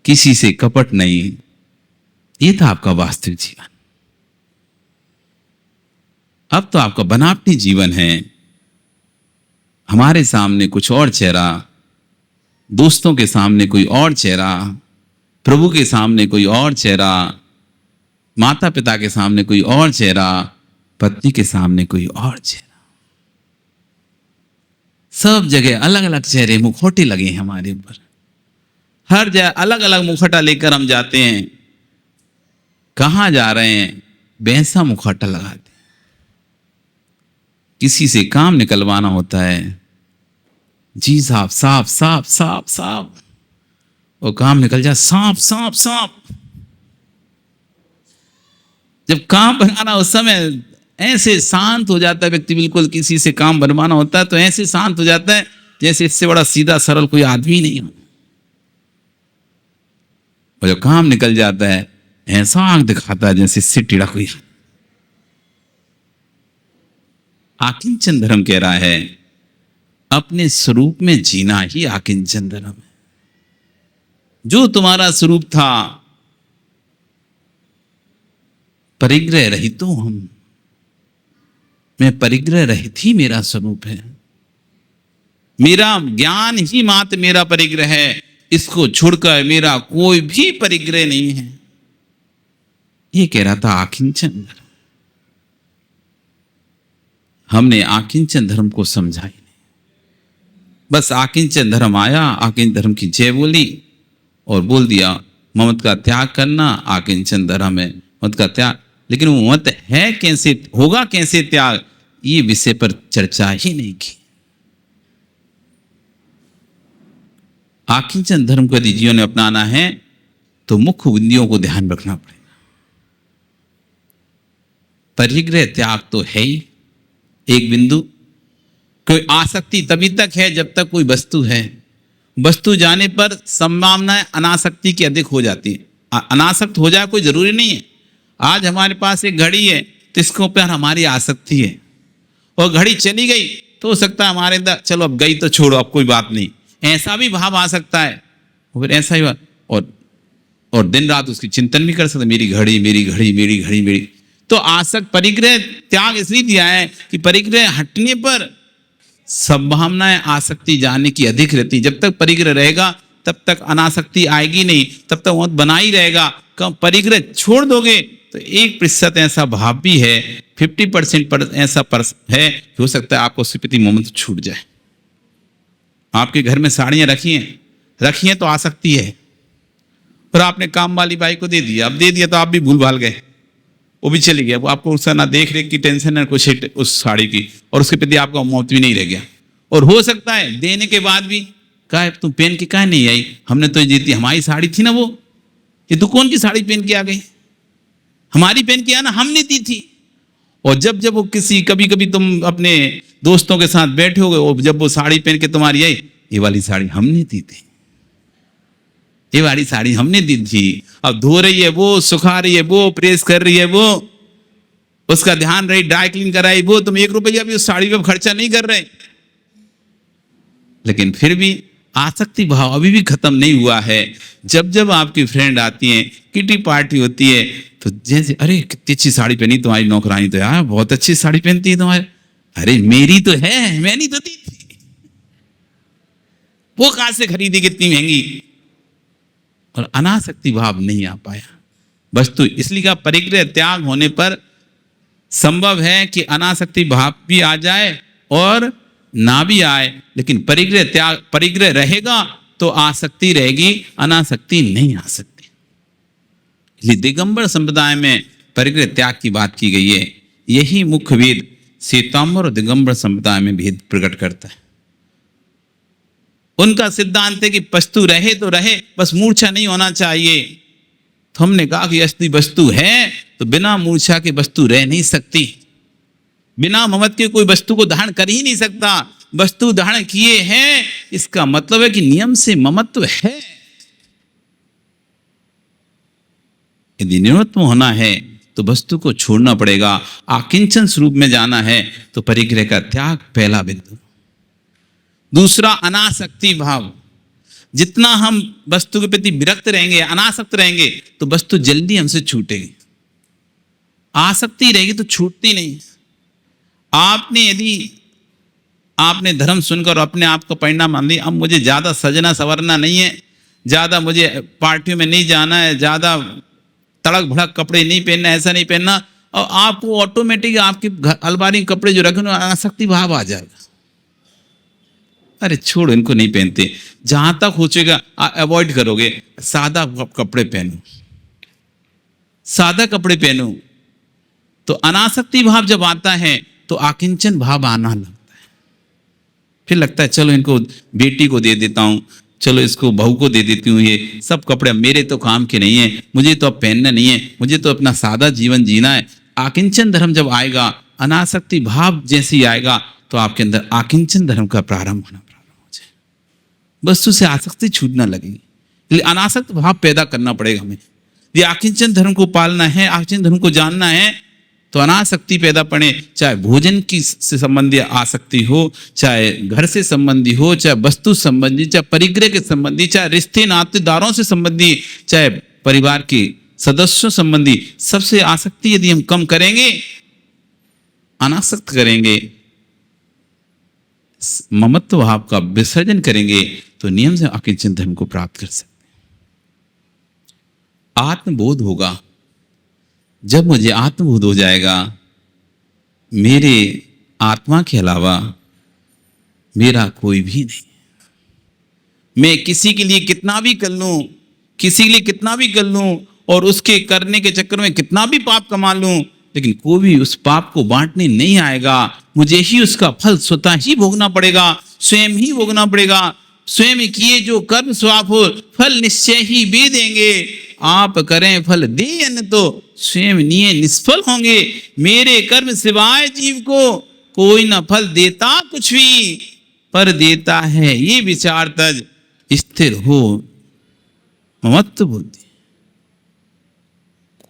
किसी से कपट नहीं। ये था आपका वास्तविक जीवन। अब तो आपका बनावटी जीवन है। हमारे सामने कुछ और चेहरा, दोस्तों के सामने कोई और चेहरा, प्रभु के सामने कोई और चेहरा, माता पिता के सामने कोई और चेहरा, पत्नी के सामने कोई और चेहरा। सब जगह अलग अलग चेहरे, मुखौटे लगे हैं हमारे ऊपर। हर जगह अलग अलग मुखौटा लेकर हम जाते हैं। कहां जा रहे हैं? वैसा मुखौटा लगाते हैं। किसी से काम निकलवाना होता है, जी साहब, साफ साफ साफ साफ, वो काम निकल जाए सांप सांप सांप। जब काम बनाना उस समय ऐसे शांत हो जाता है व्यक्ति, बिल्कुल किसी से काम बनवाना होता है तो ऐसे शांत हो जाता है जैसे इससे बड़ा सीधा सरल कोई आदमी नहीं हो। और जब काम निकल जाता है ऐसा आंख दिखाता है जैसे इससे टेढ़ा कोई। आकिंचन धर्म कह रहा है अपने स्वरूप में जीना ही आकिंचन धर्म है। जो तुम्हारा स्वरूप था, परिग्रह रहित हूं हम, मैं परिग्रह रहित ही मेरा स्वरूप है। मेरा ज्ञान ही मात्र मेरा परिग्रह है। इसको छोड़कर मेरा कोई भी परिग्रह नहीं है। ये कह रहा था आकिंचन धर्म। हमने आकिंचन धर्म को समझा ही नहीं। बस आकिंचन धर्म आया, आकिंचन धर्म की जय बोली और बोल दिया ममत का त्याग करना आकिंचन धर्म है, मत का त्याग। लेकिन वो मत है कैसे, होगा कैसे त्याग, ये विषय पर चर्चा ही नहीं की। आकिंचन धर्म को यदि जीवन में अपनाना है तो मुख्य बिंदुओं को ध्यान रखना पड़ेगा। परिग्रह त्याग तो है ही एक बिंदु। कोई आसक्ति तभी तक है जब तक कोई वस्तु है। वस्तु जाने पर संभावनाएं अनासक्ति की अधिक हो जाती है। अनासक्त हो जाए कोई जरूरी नहीं है। आज हमारे पास एक घड़ी है तो इसके ऊपर हमारी आसक्ति है, और घड़ी चली गई तो हो सकता है हमारे अंदर चलो अब गई तो छोड़ो, अब कोई बात नहीं, ऐसा भी भाव आ सकता है। फिर ऐसा ही और दिन रात उसकी चिंतन भी कर सकते, मेरी घड़ी मेरी घड़ी मेरी घड़ी मेरी। तो आसक्त परिग्रह त्याग इसलिए दिया है कि परिग्रह हटने पर संभावनाएं आसक्ति जाने की अधिक रहती। जब तक परिग्रह रहेगा तब तक अनासक्ति आएगी नहीं, तब तक मत बना ही रहेगा। कब परिग्रह छोड़ दोगे तो 1% ऐसा भाव भी है, 50% पर ऐसा है कि हो सकता है आपको उसके प्रति मोह छूट जाए। आपके घर में साड़ियां रखी हैं तो आसक्ति है, और आपने काम वाली बाई को दे दिया, अब दे दिया तो आप भी भूल भाल गए, वो भी चली गया, वो आपको उसका ना देख रेख की टेंशन ना कुछ उस साड़ी की, और उसके प्रति आपका मौत भी नहीं रह गया। और हो सकता है देने के बाद भी कहा तुम पहन के कहा नहीं आई, हमने तो जीती, हमारी साड़ी थी ना वो, ये तू कौन की साड़ी पहन के आ गई, हमारी पहन के आना, हमने दी थी। और जब जब वो कभी कभी तुम अपने दोस्तों के साथ बैठे हो गए, और जब वो साड़ी पहन के तुम्हारी आई, ये वाली साड़ी हमने दी थी, ये वाली साड़ी हमने दी थी। अब धो रही है वो, सुखा रही है वो, प्रेस कर रही है वो, उसका ध्यान रही, ड्राई क्लीन कराई वो, तुम 1 रुपया भी उस साड़ी पे खर्चा नहीं कर रहे। लेकिन फिर भी आसक्ति भाव अभी भी खत्म नहीं हुआ है। जब जब आपकी फ्रेंड आती है, किटी पार्टी होती है, तो जैसे अरे कितनी अच्छी साड़ी पहनी तुम्हारी नौकरानी, तो यार बहुत अच्छी साड़ी पहनती है तुम्हारे, अरे मेरी तो है, मैंने तो दी थी, वो कहां से खरीदी कितनी महंगी। और अनासक्ति भाव नहीं आ पाया। वस्तु इसलिए का परिग्रह त्याग होने पर संभव है कि अनासक्ति भाव भी आ जाए और ना भी आए, लेकिन परिग्रह रहेगा तो आसक्ति रहेगी, अनासक्ति नहीं आ सकती। इसलिए दिगंबर संप्रदाय में परिग्रह त्याग की बात की गई है। यही मुख्य भेद श्वेतांबर और दिगंबर संप्रदाय में भेद प्रकट करता है। उनका सिद्धांत है कि वस्तु रहे तो रहे, बस मूर्छा नहीं होना चाहिए। तो हमने कहा कि यदि वस्तु है तो बिना मूर्छा के वस्तु रह नहीं सकती, बिना ममत्व के कोई वस्तु को धारण कर ही नहीं सकता। वस्तु धारण किए हैं इसका मतलब है कि नियम से ममत्व है। यदि निरत्व होना है तो वस्तु को छोड़ना पड़ेगा। आकिंचन स्वरूप में जाना है तो परिग्रह का त्याग पहला बिंदु। दूसरा अनासक्ति भाव। जितना हम वस्तु के प्रति विरक्त रहेंगे, अनासक्त रहेंगे, तो वस्तु जल्दी हमसे छूटेगी। आसक्ति रहेगी तो छूटती नहीं। आपने धर्म सुनकर अपने आप को परिणाम मान लिया, अब मुझे ज्यादा सजना सवरना नहीं है, ज्यादा मुझे पार्टियों में नहीं जाना है, ज्यादा तड़क भड़क कपड़े नहीं पहनना, ऐसा नहीं पहनना, और आपको ऑटोमेटिक आपकी अलमारी के कपड़े जो रखे अनासक्ति भाव आ जाएगा। अरे छोड़, इनको नहीं पहनते। जहां तक हो सकेगा अवॉइड करोगे, सादा कपड़े पहनो, सादा कपड़े पहनो। तो अनासक्ति भाव जब आता है तो आकिंचन भाव आना लगता है। फिर लगता है चलो इनको बेटी को दे देता हूं, चलो इसको बहू को दे देती हूँ, ये सब कपड़े मेरे तो काम के नहीं है, मुझे तो अब पहनना नहीं है, मुझे तो अपना सादा जीवन जीना है। आकिंचन धर्म जब आएगा, अनासक्ति भाव जैसे ही आएगा, तो आपके अंदर आकिंचन धर्म का प्रारंभ होना प्रारंभ हो जाए। वस्तु से आसक्ति छूटना लगेगी। अनासक्त भाव पैदा करना पड़ेगा हमें। ये आकिंचन धर्म को पालना है, आकिंचन धर्म को जानना है, तो अनासक्ति पैदा पड़े। चाहे भोजन की से संबंधी आसक्ति हो, चाहे घर से संबंधी हो, चाहे वस्तु संबंधी, चाहे परिग्रह के संबंधी, चाहे रिश्ते नातेदारों से संबंधी, चाहे परिवार के सदस्यों संबंधी, सबसे आसक्ति यदि हम कम करेंगे, अनासक्त करेंगे, ममत्व भाव का विसर्जन करेंगे, तो नियम से आकिंचन धर्म को प्राप्त कर सकते हैं। आत्मबोध होगा। जब मुझे आत्मबोध हो जाएगा, मेरे आत्मा के अलावा मेरा कोई भी नहीं, मैं किसी के लिए कितना भी कर लूं, किसी के लिए कितना भी कर लूं, और उसके करने के चक्कर में कितना भी पाप कमा लूं, लेकिन कोई भी उस पाप को बांटने नहीं आएगा। मुझे ही उसका फल स्वतः ही भोगना पड़ेगा, स्वयं ही भोगना पड़ेगा। स्वयं किए जो कर्म स्वाप हो, फल निश्चय ही वे देंगे। आप करें फल दें तो स्वयं निये निष्फल होंगे। मेरे कर्म सिवाय जीव को कोई न फल देता कुछ भी, पर देता है ये विचार तज स्थिर हो ममत्व बुद्धि।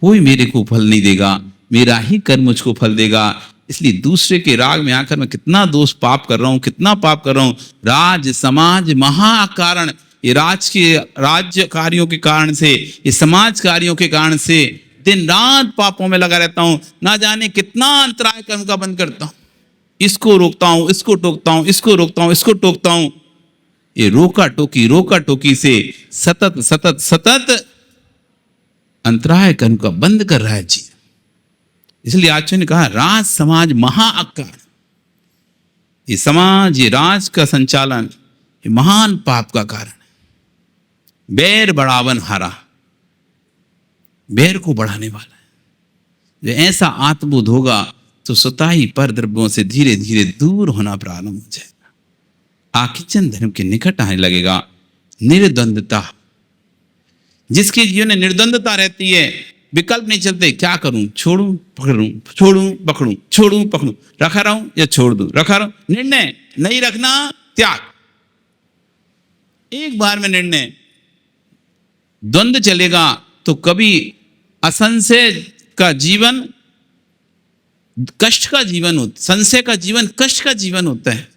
कोई मेरे को फल नहीं देगा, मेरा ही कर्म मुझको फल देगा। इसलिए दूसरे के राग में आकर मैं कितना दोष पाप कर रहा हूं, कितना पाप कर रहा हूं। राज समाज महाकारण, ये राज्य कार्यों के कारण से, ये समाज कार्यों के कारण से दिन रात पापों में लगा रहता हूं। ना जाने कितना अंतराय कर्म का बंद करता हूं। इसको रोकता हूं, इसको टोकता हूं, इसको रोकता हूं, इसको टोकता हूं। ये रोका टोकी से सतत सतत सतत अंतराय कर्म का बंद कर रहा है जी। इसलिए आचार्य ने कहा राज समाज महाअकार, ये समाज, ये राज का संचालन, ये महान पाप का कारण है। बैर बढ़ावन हारा, बैर को बढ़ाने वाला है। जो ऐसा आत्मबोध होगा तो स्वतः ही पर द्रव्यों से धीरे धीरे दूर होना प्रारंभ हो जाएगा, आकिंचन धर्म के निकट आने लगेगा। निर्द्वंद्वता, जिसके जीवन में निर्द्वंद्वता रहती है, विकल्प नहीं चलते, क्या करूं, छोड़ूं पकड़ूं, छोड़ूं पकड़ूं, छोड़ूं पकड़ूं, रखा रहूं या छोड़ दूं, रखा रहूं, निर्णय नहीं रखना, त्याग। एक बार में निर्णय, द्वंद्व चलेगा तो कभी असंशय का जीवन कष्ट का जीवन होता, संशय का जीवन कष्ट का जीवन होता है।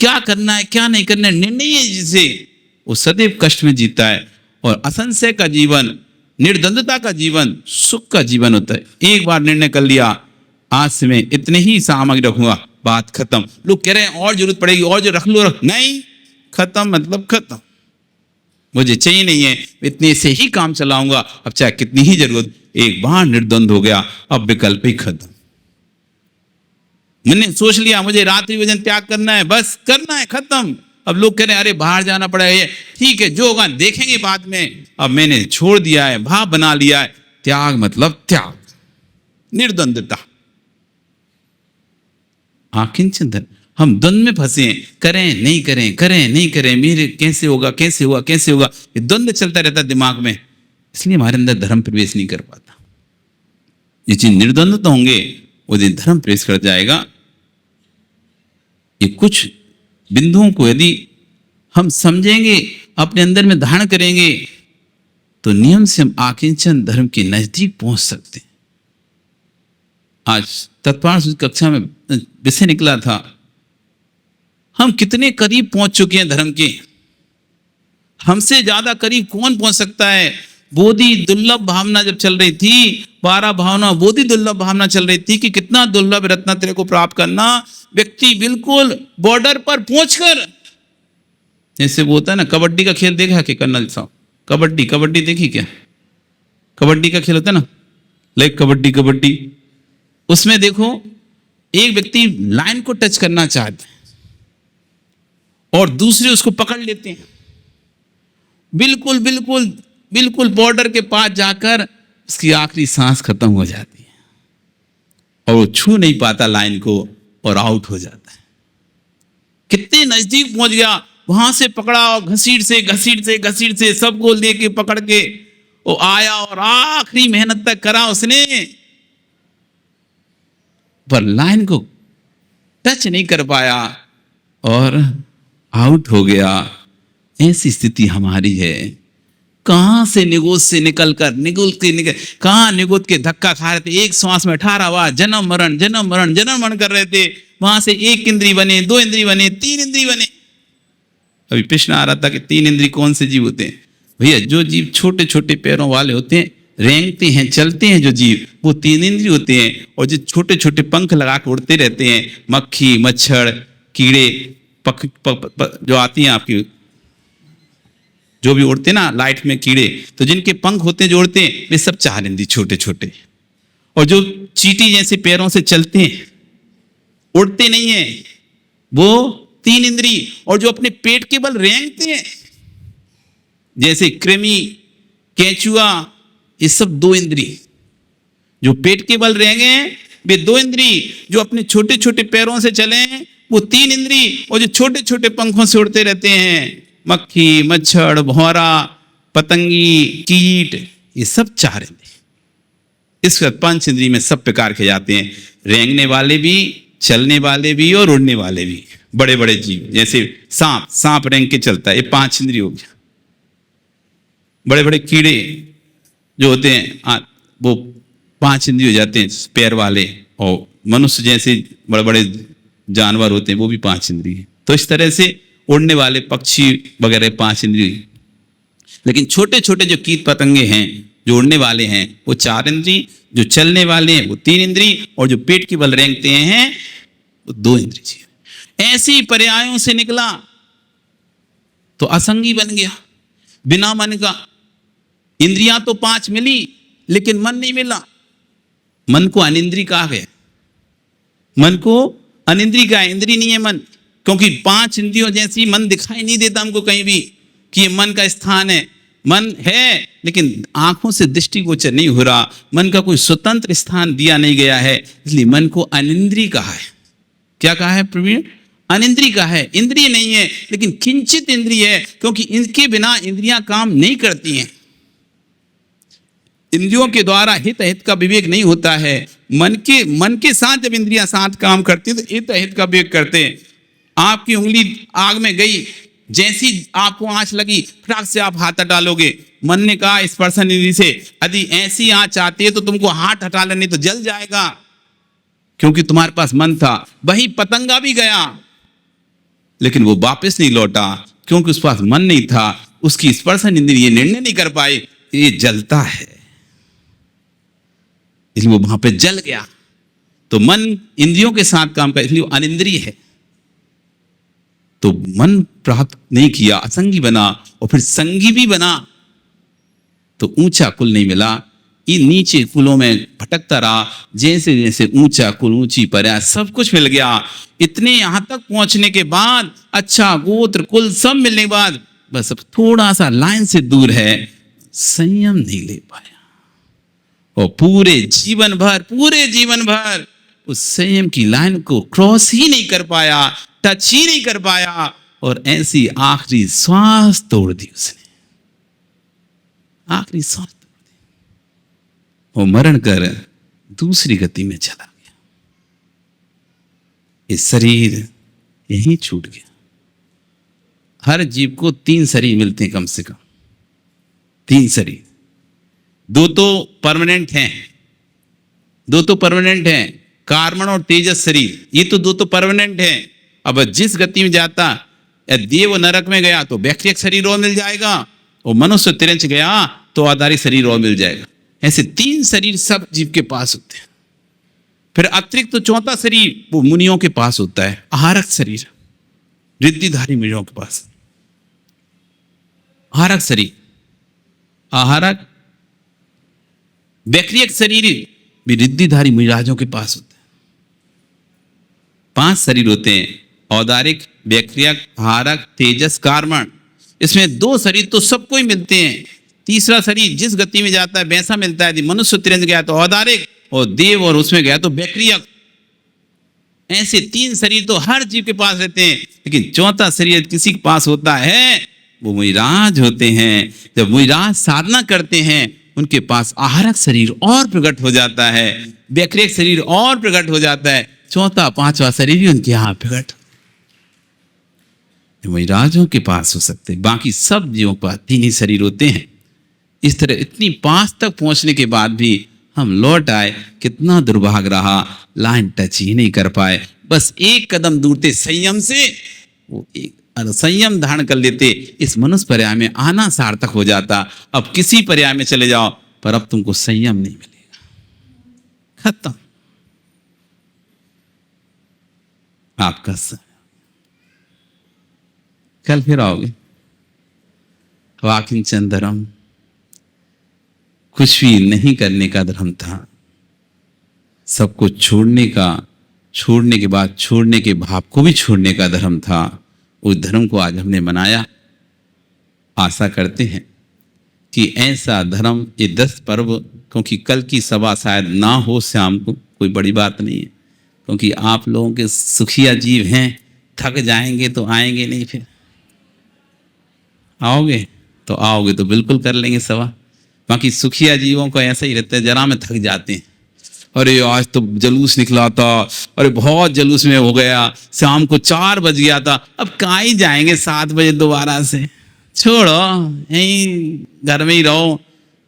क्या करना है क्या नहीं करना है निर्णय है, जिसे वो सदैव कष्ट में जीता है। और असंशय का जीवन, निर्द्वंद्वता का जीवन सुख का जीवन होता है। एक बार निर्णय कर लिया, आज से मैं इतने ही सामग्री रखूंगा, बात खत्म। लोग कह रहे हैं और जरूरत पड़ेगी, और जो रख लो नहीं, खत्म मतलब खत्म, मुझे चाहिए नहीं है, इतने से ही काम चलाऊंगा, अब चाहे कितनी ही जरूरत। एक बार निर्द्वंद हो गया, अब विकल्प ही खत्म। मैंने सोच लिया मुझे रात्रि भोजन त्याग करना है, बस करना है, खत्म। अब लोग कह रहे हैं अरे बाहर जाना पड़ेगा, ठीक है जो होगा देखेंगे बाद में। अब मैंने छोड़ दिया है, भाव बना लिया है। त्याग मतलब त्याग, निर्द्वंद्वता, आकिंचन धर्म। हम द्वंद्व में फंसे हैं, करें नहीं करें, करें नहीं करें, मेरे कैसे होगा कैसे होगा कैसे होगा, ये द्वंद्व चलता रहता है दिमाग में। इसलिए हमारे अंदर धर्म प्रवेश नहीं कर पाता। ये चीज निर्द्वंद्व होंगे, वो दिन धर्म प्रवेश कर जाएगा। ये कुछ बिंदुओं को यदि हम समझेंगे, अपने अंदर में धारण करेंगे, तो नियम से हम आकिंचन धर्म के नजदीक पहुंच सकते हैं। आज तत्पाल कक्षा में विषय निकला था, हम कितने करीब पहुंच चुके हैं धर्म के। हमसे ज्यादा करीब कौन पहुंच सकता है। बोधि दुर्लभ भावना जब चल रही थी, 12 भावना बोधि दुर्लभ भावना चल रही थी कि कितना दुर्लभ रत्न तेरे को प्राप्त करना। व्यक्ति बिल्कुल बॉर्डर पर पहुंचकर, जैसे वो होता है ना, कबड्डी का खेल देखा कि कर्नल साहब, कबड्डी देखी क्या? कबड्डी का खेल होता है ना, लाइक कबड्डी, उसमें देखो एक व्यक्ति लाइन को टच करना चाहते हैं और दूसरे उसको पकड़ लेते हैं। बिल्कुल बॉर्डर के पास जाकर उसकी आखिरी सांस खत्म हो जाती है और वो छू नहीं पाता लाइन को और आउट हो जाता है। कितने नजदीक पहुंच गया, वहां से पकड़ा और घसीट से सबको लेके पकड़ के वो आया और आखिरी मेहनत तक करा उसने, पर लाइन को टच नहीं कर पाया और आउट हो गया। ऐसी स्थिति हमारी है। कहां से निगोद से निकल कहां निगोद के धक्का खा रहे थे। एक श्वास में 18 बार जन्म मरण कर रहे थे। वहां से 1 इंद्री बने, 2 इंद्री बने, 3 इंद्री बने। अभी प्रश्न आ रहा था कि 3 इंद्री कौन से जीव होते हैं? भैया जो जीव छोटे छोटे पैरों वाले होते हैं, रेंगते हैं, चलते हैं, जो जीव, वो 3 इंद्री होते हैं। और जो छोटे छोटे पंख लगा के उड़ते रहते हैं, मक्खी, मच्छर, कीड़े, जो आती हैं आपकी, जो भी उड़ते ना लाइट में कीड़े, तो जिनके पंख होते हैं जो उड़ते हैं, वे सब 4 इंद्री छोटे छोटे। और जो चींटी जैसे पैरों से चलते हैं, उड़ते नहीं है, वो 3 इंद्री। और जो अपने पेट के बल रेंगते हैं, जैसे कृमि, केंचुआ, ये सब 2 इंद्री। जो पेट के बल रेंगे हैं वे 2 इंद्री, जो अपने छोटे छोटे पैरों से चले हैं वो 3 इंद्री। और जो छोटे छोटे पंखों से उड़ते रहते हैं, मक्खी, मच्छर, भौरा, पतंगी, कीट, ये सब 4 इंद्री। इसके बाद 5 इंद्री में सब प्रकार के जाते हैं, रेंगने वाले भी, चलने वाले भी और उड़ने वाले भी। बड़े बड़े जीव जैसे सांप रेंग के चलता है, ये 5 इंद्री हो गया। बड़े बड़े कीड़े जो होते हैं वो 5 इंद्री हो जाते हैं, पैर वाले। और मनुष्य जैसे बड़े बड़े जानवर होते हैं, वो भी 5 इंद्री है। तो इस तरह से उड़ने वाले पक्षी वगैरह 5 इंद्री। लेकिन छोटे छोटे जो कीट पतंगे हैं, जो उड़ने वाले हैं, वो 4 इंद्री। जो चलने वाले हैं वो 3 इंद्री। और जो पेट के बल रेंगते हैं वो 2 इंद्रिय चाहिए। ऐसे ही पर्यायों से निकला तो असंगी बन गया, बिना मन का। इंद्रियां तो 5 मिली लेकिन मन नहीं मिला। मन को अनिंद्रिय कहा गया, मन को अनिंद्रिय का, इंद्रिय नहीं है मन, क्योंकि 5 इंद्रियों जैसी मन दिखाई नहीं देता हमको कहीं भी कि ये मन का स्थान है। मन है लेकिन आंखों से दृष्टिगोचर नहीं हो रहा, मन का कोई स्वतंत्र स्थान दिया नहीं गया है, इसलिए मन को अनिंद्रिय कहा है। क्या कहा है प्रवीण? अनिंद्रिय का है, इंद्रिय नहीं है लेकिन किंचित इंद्रिय है, क्योंकि इनके बिना इंद्रियां काम नहीं करती हैं। इंद्रियों के द्वारा हित अहित का विवेक नहीं होता है। मन के साथ जब इंद्रियां साथ काम करती हैं तो हित अहित का विवेक करते हैं। आपकी उंगली आग में गई, जैसी आपको आंच लगी फटाक से आप हाथ हटा लोगे। मन ने कहा स्पर्शन इंद्रिय से, यदि ऐसी आंच आती है तो तुमको हाथ हटा लेने तो जल जाएगा, क्योंकि तुम्हारे पास मन था। वही पतंगा भी गया लेकिन वो वापस नहीं लौटा, क्योंकि उस पास मन नहीं था। उसकी स्पर्शन इंद्रिय निर्णय नहीं कर पाए ये जलता है, इसलिए वो वहां पे जल गया। तो मन इंद्रियों के साथ काम कर, इसलिए अनिंद्रिय है। तो मन प्राप्त नहीं किया, असंगी बना, और फिर संगी भी बना तो ऊंचा कुल नहीं मिला। इन नीचे कुलों में भटकता रहा, जैसे जैसे ऊंचा कुल, ऊंची पर्याय, सब कुछ मिल गया। इतने यहां तक पहुंचने के बाद, अच्छा गोत्र कुल सब मिलने के बाद, बस अब थोड़ा सा लाइन से दूर है, संयम नहीं ले पाया। और पूरे जीवन भर उस संयम की लाइन को क्रॉस ही नहीं कर पाया, टच ही नहीं कर पाया, और ऐसी आखिरी श्वास तोड़ दी उसने, आखिरी श्वास तोड़ दी। वो मरण कर दूसरी गति में चला गया। ये शरीर यहीं छूट गया। हर जीव को 3 शरीर मिलते हैं कम से कम, 3 शरीर। 2 तो परमानेंट हैं, कार्बन और तेजस शरीर, ये तो 2 तो परमानेंट हैं। अब जिस गति में जाता, या देव नरक में गया तो वैक्रिक शरीर और मिल जाएगा, और मनुष्य तिरंच गया तो आधारी शरीर और मिल जाएगा। ऐसे 3 शरीर सब जीव के पास होते हैं। फिर अतिरिक्त तो 4था शरीर वो मुनियों के पास होता है, आहारक शरीर, रिद्धिधारी मुनियों के पास। आहारक शरीर, आहारक वैक्रिक शरीर भी रिद्धिधारी मुनिराजों के पास होता है। 5 शरीर होते हैं, औदारिक, वैक्रिक, आहारक, तेजस, कार्बन। इसमें 2 शरीर तो सबको ही मिलते हैं, तीसरा शरीर जिस गति में जाता है वैसा मिलता है। यदि मनुष्य तिरंज गया तो औदारिक, और देव और उसमें गया तो वैक्रिक। ऐसे 3 शरीर तो हर जीव के पास रहते हैं, लेकिन 4था शरीर किसी के पास होता है, वो मुनिराज होते हैं। जब मुनिराज साधना करते हैं उनके पास आहारक शरीर और प्रकट हो जाता है, वैक्रिक शरीर और प्रकट हो जाता है, 4था 5वां शरीर भी उनके यहाँ प्रकट। मुनिराजों के पास हो सकते, बाकी सब जीवों के पास 3 ही शरीर होते हैं। इस तरह इतनी 5 तक पहुंचने के बाद भी हम लौट आए, कितना दुर्भाग्य रहा, लाइन टच ही नहीं कर पाए। बस एक कदम दूर थे संयम से, वो एक संयम धारण कर लेते, इस मनुष्य पर्याय में आना सार्थक हो जाता। अब किसी पर्याय में चले जाओ, पर अब तुमको संयम नहीं मिलेगा, खत्म आपका समय। कल फिर आओगे। वाकिंचन धर्म कुछ भी नहीं करने का धर्म था, सबको छोड़ने का, छोड़ने के बाद छोड़ने के भाव को भी छोड़ने का धर्म था। उस धर्म को आज हमने मनाया। आशा करते हैं कि ऐसा धर्म, ये 10 पर्व, क्योंकि कल की सभा शायद ना हो शाम को, कोई बड़ी बात नहीं है, क्योंकि आप लोगों के सुखिया जीव हैं, थक जाएंगे तो आएंगे नहीं। फिर आओगे तो बिल्कुल कर लेंगे सभा। बाकी सुखिया जीवों को ऐसा ही रहता है, जरा में थक जाते हैं। अरे आज तो जलूस निकला था, अरे बहुत जलूस में हो गया, शाम को 4 बज गया था, अब कहाँ ही जाएंगे 7 बजे दोबारा से, छोड़ो यहीं घर में ही रहो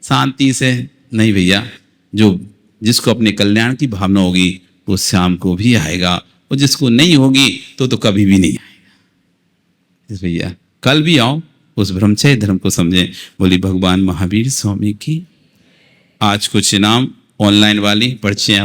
शांति से। नहीं भैया, जो जिसको अपने कल्याण की भावना होगी वो शाम को भी आएगा, और जिसको नहीं होगी तो कभी भी नहीं आएगा। भैया कल भी आओ, उस ब्रह्मचर्य धर्म को समझें। बोली भगवान महावीर स्वामी की। आज कुछ इनाम ऑनलाइन वाली पर्चियां